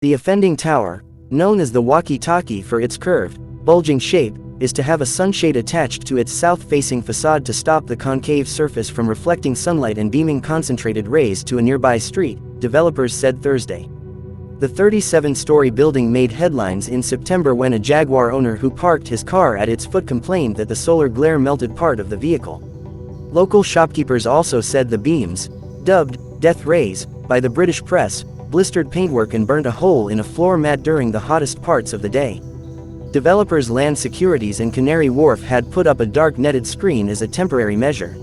The offending tower, known as the walkie-talkie for its curved, bulging shape, is to have a sunshade attached to its south-facing facade to stop the concave surface from reflecting sunlight and beaming concentrated rays to a nearby street, developers said Thursday. The 37-story building made headlines in September when a Jaguar owner who parked his car at its foot complained that the solar glare melted part of the vehicle. Local shopkeepers also said the beams, dubbed death rays by the British press, blistered paintwork and burnt a hole in a floor mat during the hottest parts of the day. Developers Land Securities and Canary Wharf had put up a dark netted screen as a temporary measure.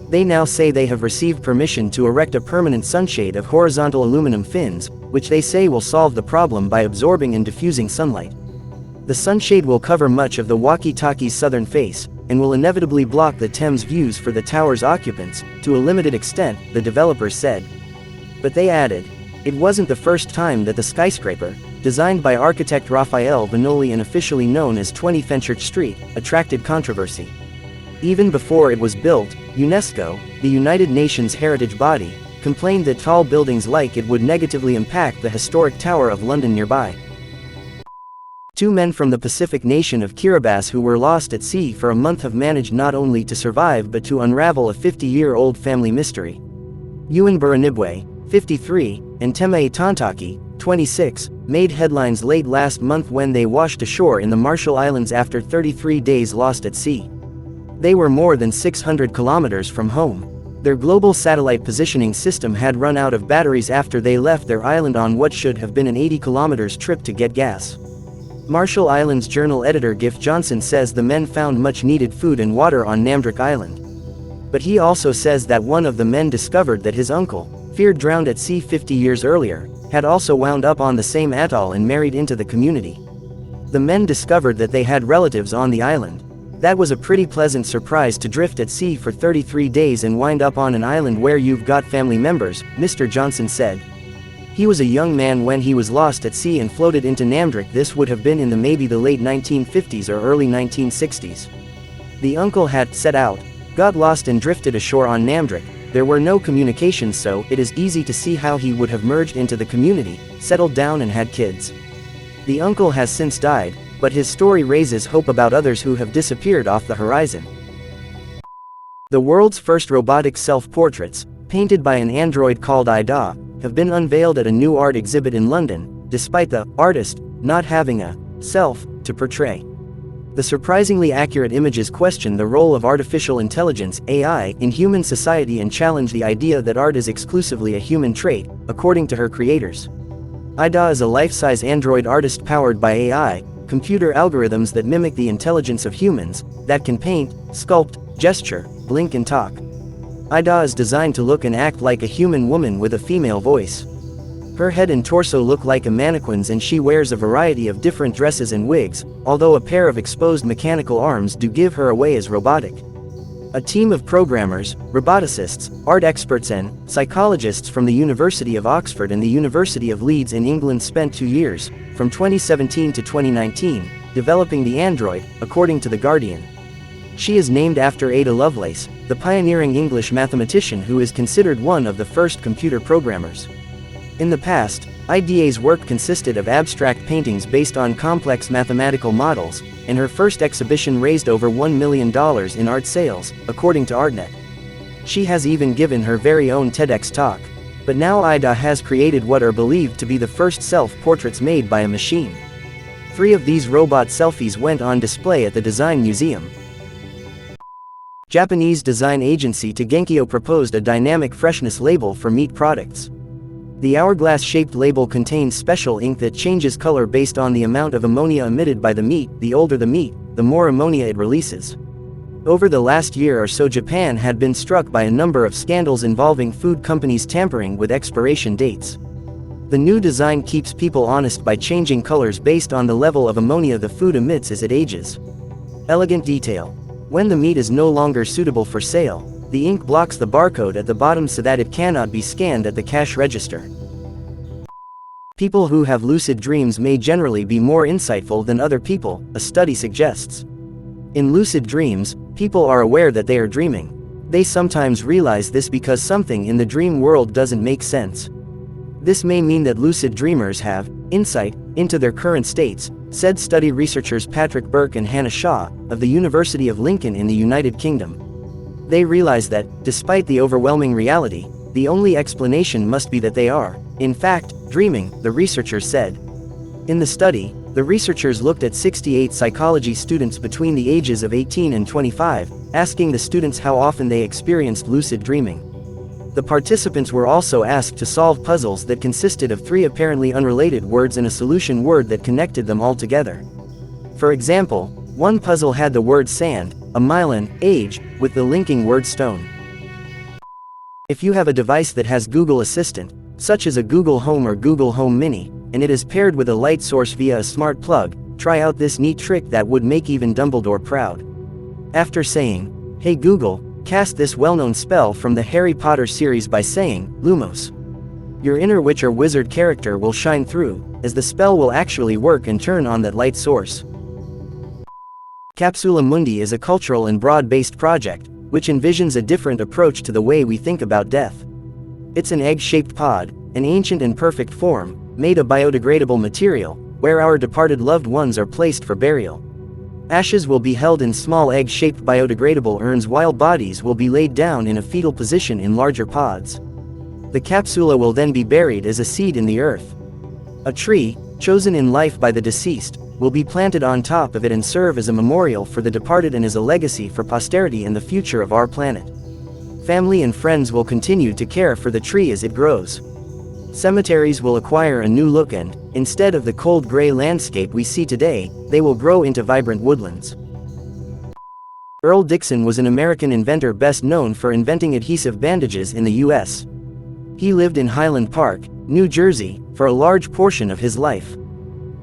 They now say they have received permission to erect a permanent sunshade of horizontal aluminum fins, which they say will solve the problem by absorbing and diffusing sunlight. The sunshade will cover much of the walkie-talkie's southern face, and will inevitably block the Thames views for the tower's occupants, to a limited extent, the developers said. But they added, it wasn't the first time that the skyscraper, designed by architect Raphael Vanoli and officially known as 20 Fenchurch Street, attracted controversy. Even before it was built, UNESCO, the United Nations heritage body, complained that tall buildings like it would negatively impact the historic Tower of London nearby. Two men from the Pacific nation of Kiribati who were lost at sea for a month have managed not only to survive but to unravel a 50-year-old family mystery. Ewan Buranibwe, 53, and Temei Tantaki, 26, made headlines late last month when they washed ashore in the Marshall Islands after 33 days lost at sea. They were more than 600 kilometers from home. Their global satellite positioning system had run out of batteries after they left their island on what should have been an 80 kilometers trip to get gas. Marshall Islands Journal editor Giff Johnson says the men found much needed food and water on Namdrak Island. But he also says that one of the men discovered that his uncle, feared drowned at sea 50 years earlier, had also wound up on the same atoll and married into the community. The men discovered that they had relatives on the island. That was a pretty pleasant surprise to drift at sea for 33 days and wind up on an island where you've got family members, Mr. Johnson said. He was a young man when he was lost at sea and floated into Namdrak. This would have been in maybe the late 1950s or early 1960s. The uncle had set out, got lost and drifted ashore on Namdrak. There were no communications, so it is easy to see how he would have merged into the community, settled down and had kids. The uncle has since died, but his story raises hope about others who have disappeared off the horizon. The world's first robotic self-portraits, painted by an android called Ida, have been unveiled at a new art exhibit in London, despite the artist not having a self to portray. The surprisingly accurate images question the role of artificial intelligence (AI) in human society and challenge the idea that art is exclusively a human trait, according to her creators. Ida is a life-size android artist powered by AI, computer algorithms that mimic the intelligence of humans, that can paint, sculpt, gesture, blink and talk. Ida is designed to look and act like a human woman with a female voice. Her head and torso look like a mannequin's and she wears a variety of different dresses and wigs, although a pair of exposed mechanical arms do give her away as robotic. A team of programmers, roboticists, art experts and psychologists from the University of Oxford and the University of Leeds in England spent 2 years, from 2017 to 2019, developing the android, according to The Guardian. She is named after Ada Lovelace, the pioneering English mathematician who is considered one of the first computer programmers. In the past, IDA's work consisted of abstract paintings based on complex mathematical models, and her first exhibition raised over $1 million in art sales, according to ArtNet. She has even given her very own TEDx talk. But now Ida has created what are believed to be the first self-portraits made by a machine. 3 of these robot selfies went on display at the Design Museum. Japanese design agency Thankyou proposed a dynamic freshness label for meat products. The hourglass-shaped label contains special ink that changes color based on the amount of ammonia emitted by the meat. The older the meat, the more ammonia it releases. Over the last year or so, Japan had been struck by a number of scandals involving food companies tampering with expiration dates. The new design keeps people honest by changing colors based on the level of ammonia the food emits as it ages. Elegant detail. When the meat is no longer suitable for sale, the ink blocks the barcode at the bottom so that it cannot be scanned at the cash register. People who have lucid dreams may generally be more insightful than other people, a study suggests. In lucid dreams, people are aware that they are dreaming. They sometimes realize this because something in the dream world doesn't make sense. This may mean that lucid dreamers have insight into their current states, said study researchers Patrick Burke and Hannah Shaw of the University of Lincoln in the United Kingdom. They realize that, despite the overwhelming reality, the only explanation must be that they are, in fact, dreaming, the researchers said. In the study, the researchers looked at 68 psychology students between the ages of 18 and 25, asking the students how often they experienced lucid dreaming. The participants were also asked to solve puzzles that consisted of 3 apparently unrelated words and a solution word that connected them all together. For example, one puzzle had the word sand, a myelin, age, with the linking word stone. If you have a device that has Google Assistant, such as a Google Home or Google Home Mini, and it is paired with a light source via a smart plug, try out this neat trick that would make even Dumbledore proud. After saying, "Hey Google, cast this well-known spell from the Harry Potter series by saying, Lumos." Your inner witch or wizard character will shine through, as the spell will actually work and turn on that light source. Capsula Mundi is a cultural and broad-based project, which envisions a different approach to the way we think about death. It's an egg-shaped pod, an ancient and perfect form, made of biodegradable material, where our departed loved ones are placed for burial. Ashes will be held in small egg-shaped biodegradable urns while bodies will be laid down in a fetal position in larger pods. The capsula will then be buried as a seed in the earth. A tree, chosen in life by the deceased, will be planted on top of it and serve as a memorial for the departed and as a legacy for posterity and the future of our planet. Family and friends will continue to care for the tree as it grows. Cemeteries will acquire a new look and, instead of the cold gray landscape we see today, they will grow into vibrant woodlands. Earl Dixon was an American inventor best known for inventing adhesive bandages in the U.S. He lived in Highland Park, New Jersey, for a large portion of his life.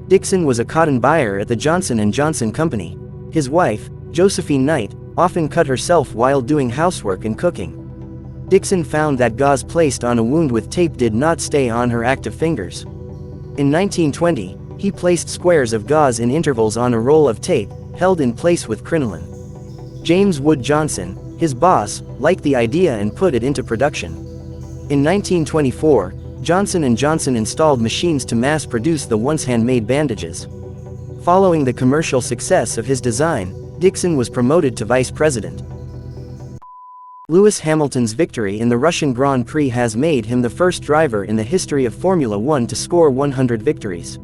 Dixon was a cotton buyer at the Johnson & Johnson Company. His wife, Josephine Knight, often cut herself while doing housework and cooking. Dixon found that gauze placed on a wound with tape did not stay on her active fingers. In 1920, he placed squares of gauze in intervals on a roll of tape, held in place with crinoline. James Wood Johnson, his boss, liked the idea and put it into production. In 1924, Johnson & Johnson installed machines to mass-produce the once handmade bandages. Following the commercial success of his design, Dixon was promoted to vice president. Lewis Hamilton's victory in the Russian Grand Prix has made him the first driver in the history of Formula One to score 100 victories.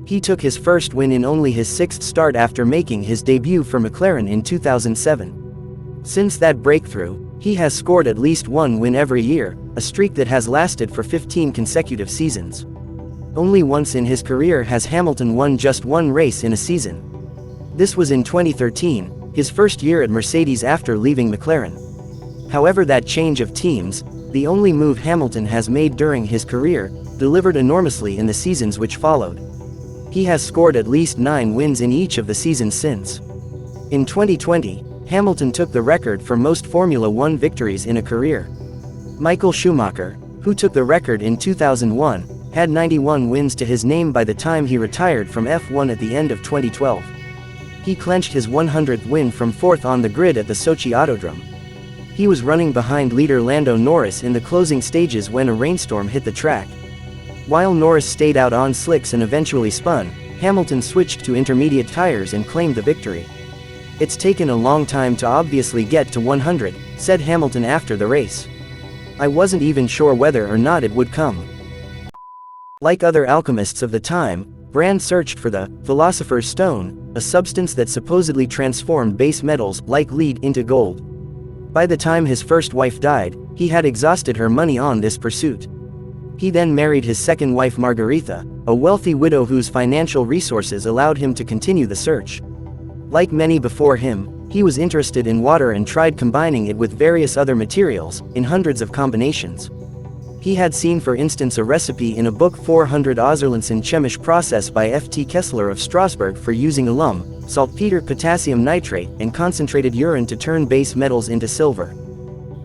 He took his first win in only his 6th start after making his debut for McLaren in 2007. Since that breakthrough, he has scored at least one win every year, a streak that has lasted for 15 consecutive seasons. Only once in his career has Hamilton won just one race in a season. This was in 2013, his first year at Mercedes after leaving McLaren. However, that change of teams, the only move Hamilton has made during his career, delivered enormously in the seasons which followed. He has scored at least 9 wins in each of the seasons since. In 2020, Hamilton took the record for most Formula One victories in a career. Michael Schumacher, who took the record in 2001, had 91 wins to his name by the time he retired from F1 at the end of 2012. He clinched his 100th win from 4th on the grid at the Sochi Autodrome. He was running behind leader Lando Norris in the closing stages when a rainstorm hit the track. While Norris stayed out on slicks and eventually spun, Hamilton switched to intermediate tires and claimed the victory. "It's taken a long time to obviously get to 100, said Hamilton after the race. "I wasn't even sure whether or not it would come." Like other alchemists of the time, Brand searched for the Philosopher's Stone, a substance that supposedly transformed base metals like lead into gold. By the time his first wife died, he had exhausted her money on this pursuit. He then married his second wife Margaretha, a wealthy widow whose financial resources allowed him to continue the search. Like many before him, he was interested in water and tried combining it with various other materials, in hundreds of combinations. He had seen for instance a recipe in a book 400 Ozerlinson Chemisch process by F.T. Kessler of Strasbourg for using alum, saltpeter potassium nitrate, and concentrated urine to turn base metals into silver.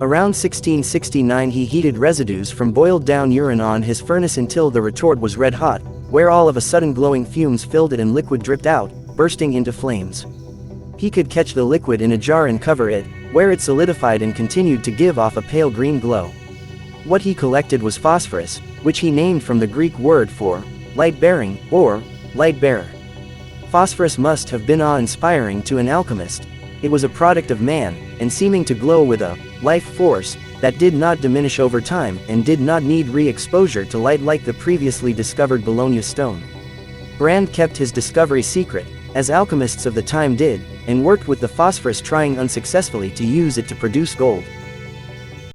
Around 1669 he heated residues from boiled down urine on his furnace until the retort was red hot, where all of a sudden glowing fumes filled it and liquid dripped out, bursting into flames. He could catch the liquid in a jar and cover it, where it solidified and continued to give off a pale green glow. What he collected was phosphorus, which he named from the Greek word for light-bearing, or light-bearer. Phosphorus must have been awe-inspiring to an alchemist. It was a product of man, and seeming to glow with a life force that did not diminish over time and did not need re-exposure to light like the previously discovered Bologna stone. Brand kept his discovery secret, as alchemists of the time did, and worked with the phosphorus, trying unsuccessfully to use it to produce gold.